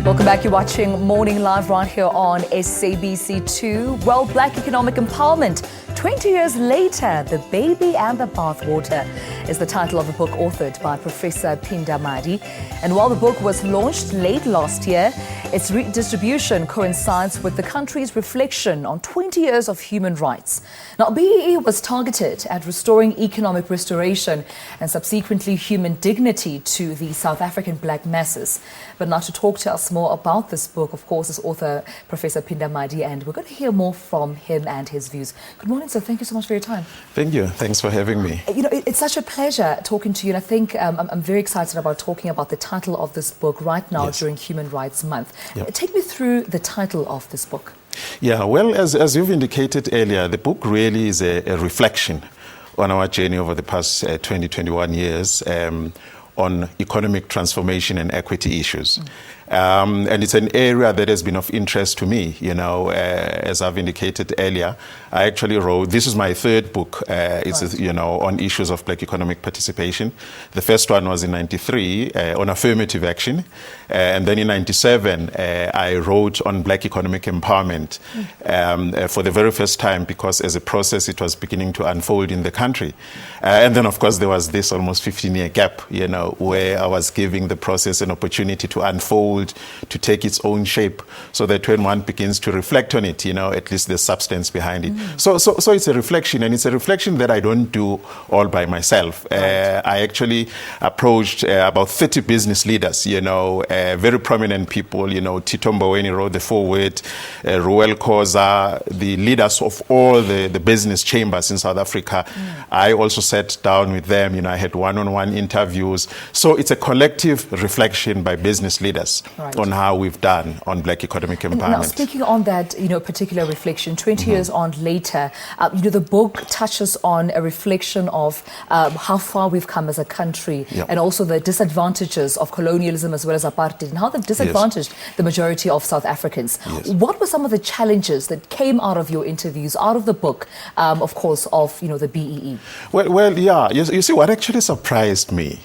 Welcome back. You're watching Morning Live right here on SABC2. Well, Black Economic Empowerment, 20 years later, the baby and the bathwater is the title of a book authored by Professor Phinda Madi. And while the book was launched late last year, its redistribution coincides with the country's reflection on 20 years of human rights. Now, BEE was targeted at restoring economic restoration and subsequently human dignity to the South African black masses. But now to talk to us more about this book, of course, is author Professor Phinda Madi, and we're going to hear more from him and his views. Good morning, sir. Thank you so much for your time. Thank you. Thanks for having me. You know, it's such a pleasure talking to you, and I think I'm very excited about talking about the title of this book right now during Human Rights Month. Yep. Take me through the title of this book. Yeah, well, as you've indicated earlier, the book really is a reflection on our journey over the past 21 years on economic transformation and equity issues. And it's an area that has been of interest to me. You know, as I've indicated earlier, I actually wrote, this is my third book, it's, you know, on issues of black economic participation. The first one was in 93 on affirmative action. And then in 97, I wrote on black economic empowerment for the very first time, because as a process, it was beginning to unfold in the country. And then, of course, there was this almost 15-year gap, you know, where I was giving the process an opportunity to unfold, to take its own shape, so that when one begins to reflect on it, you know, at least there's substance behind it. So it's a reflection, and it's a reflection that I don't do all by myself. I actually approached about 30 business leaders, you know, very prominent people, you know, Tito Mboweni wrote the foreword, Ruel Koza, the leaders of all the business chambers in South Africa. I also sat down with them, you know, I had one-on-one interviews. So it's a collective reflection by business leaders on how we've done on black economic empowerment. Now, speaking on that, you know, particular reflection, 20 years on later, you know, the book touches on a reflection of how far we've come as a country, and also the disadvantages of colonialism as well as apartheid, and how they've disadvantaged the majority of South Africans. What were some of the challenges that came out of your interviews, out of the book, of course, of, you know, the BEE? Well, yeah. You see, what actually surprised me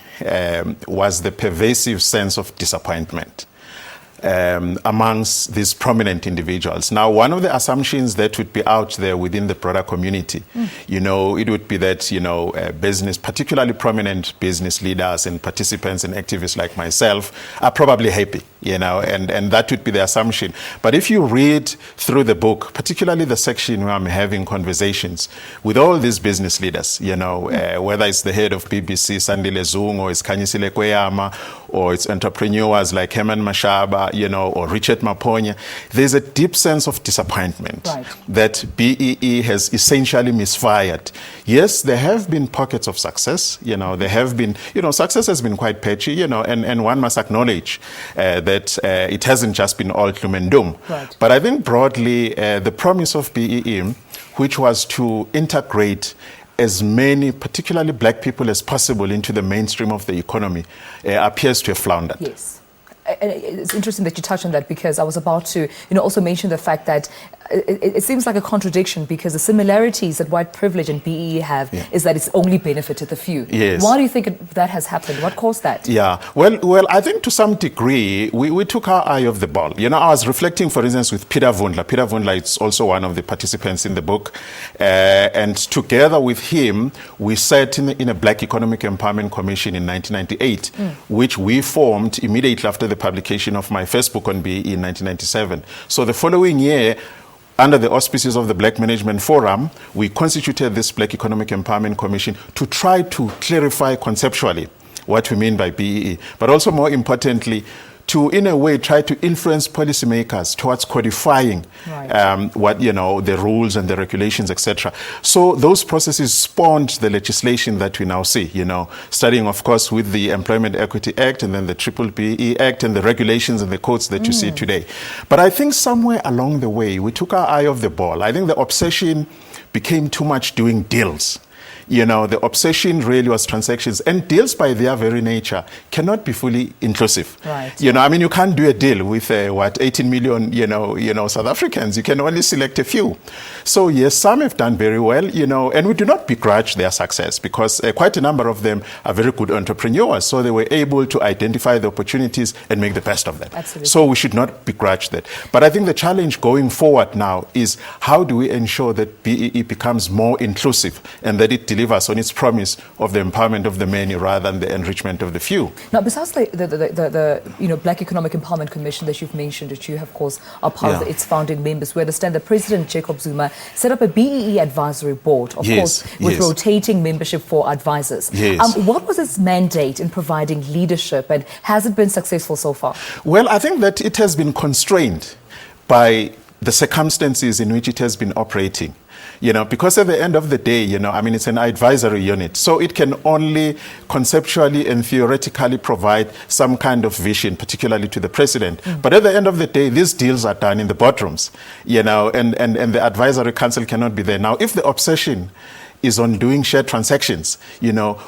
was the pervasive sense of disappointment amongst these prominent individuals. Now, one of the assumptions that would be out there within the broader community, you know, it would be that, you know, business, particularly prominent business leaders and participants and activists like myself are probably happy, you know, and that would be the assumption. But if you read through the book, particularly the section where I'm having conversations with all these business leaders, you know, whether it's the head of BBC, Sandile Zung, or it's Khanyisile Kweyama, or it's entrepreneurs like Herman Mashaba, you know, or Richard Maponya, there's a deep sense of disappointment that BEE has essentially misfired. Yes, there have been pockets of success, you know, there have been, you know, success has been quite patchy, you know, and one must acknowledge that it hasn't just been all gloom and doom. But I think broadly, the promise of BEE, which was to integrate as many, particularly black people as possible, into the mainstream of the economy, appears to have floundered. Yes. And it's interesting that you touched on that, because I was about to, you know, also mention the fact that it seems like a contradiction, because the similarities that white privilege and BEE have is that it's only benefited the few. Why do you think that has happened? What caused that? Well, I think to some degree we took our eye off the ball. You know, I was reflecting, for instance, with Peter Vundla. Peter Vundla is also one of the participants in the book, and together with him we sat in a Black Economic Empowerment Commission in 1998, which we formed immediately after the publication of my first book on BEE in 1997. So the following year, under the auspices of the Black Management Forum, we constituted this Black Economic Empowerment Commission to try to clarify conceptually what we mean by BEE, but also more importantly, to, in a way, try to influence policymakers towards codifying what, you know, the rules and the regulations, etc. So those processes spawned the legislation that we now see, you know, starting, of course, with the Employment Equity Act, and then the BEE Act, and the regulations and the codes that you see today. But I think somewhere along the way, we took our eye off the ball. I think the obsession became too much doing deals. the obsession really was transactions, and deals by their very nature cannot be fully inclusive. Right. You can't do a deal with 18 million, South Africans. You can only select a few. So yes, some have done very well, and we do not begrudge their success, because quite a number of them are very good entrepreneurs. So they were able to identify the opportunities and make the best of them. Absolutely. So we should not begrudge that. But I think the challenge going forward now is, how do we ensure that BEE becomes more inclusive and that it delivers on its promise of the empowerment of the many rather than the enrichment of the few? Now, besides the Black Economic Empowerment Commission that you've mentioned, that you, of course, are part of its founding members, we understand that President Jacob Zuma set up a BEE advisory board, of course, with rotating membership for advisors. Yes. What was its mandate in providing leadership, and has it been successful so far? Well, I think that it has been constrained by the circumstances in which it has been operating. Because at the end of the day, it's an advisory unit. So it can only conceptually and theoretically provide some kind of vision, particularly to the president. But at the end of the day, these deals are done in the boardrooms, and the advisory council cannot be there. Now, if the obsession is on doing shared transactions,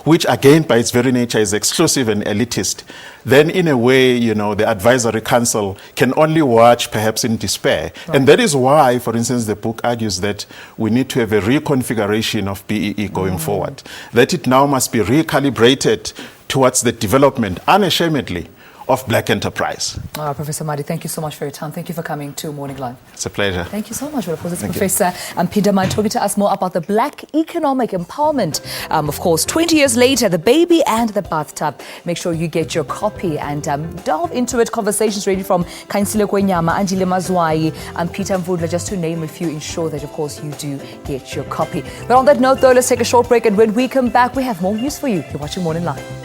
which again by its very nature is exclusive and elitist, then in a way, the advisory council can only watch perhaps in despair. Right. And that is why, for instance, the book argues that we need to have a reconfiguration of BEE going forward, that it now must be recalibrated towards the development, unashamedly, of black enterprise. Professor Madi, thank you so much for your time. Thank you for coming to Morning Live. It's a pleasure. Thank you so much. Well, of course, it's Professor Phinda Madi talking to us more about the black economic empowerment. Of course, 20 years later, the baby and the bathtub. Make sure you get your copy and delve into it. Conversations ready from Kainsile Kwenyama, Angile Mazwai, and Peter Mvudla, just to name a few. Ensure that, of course, you do get your copy. But on that note, though, let's take a short break. And when we come back, we have more news for you. You're watching Morning Live.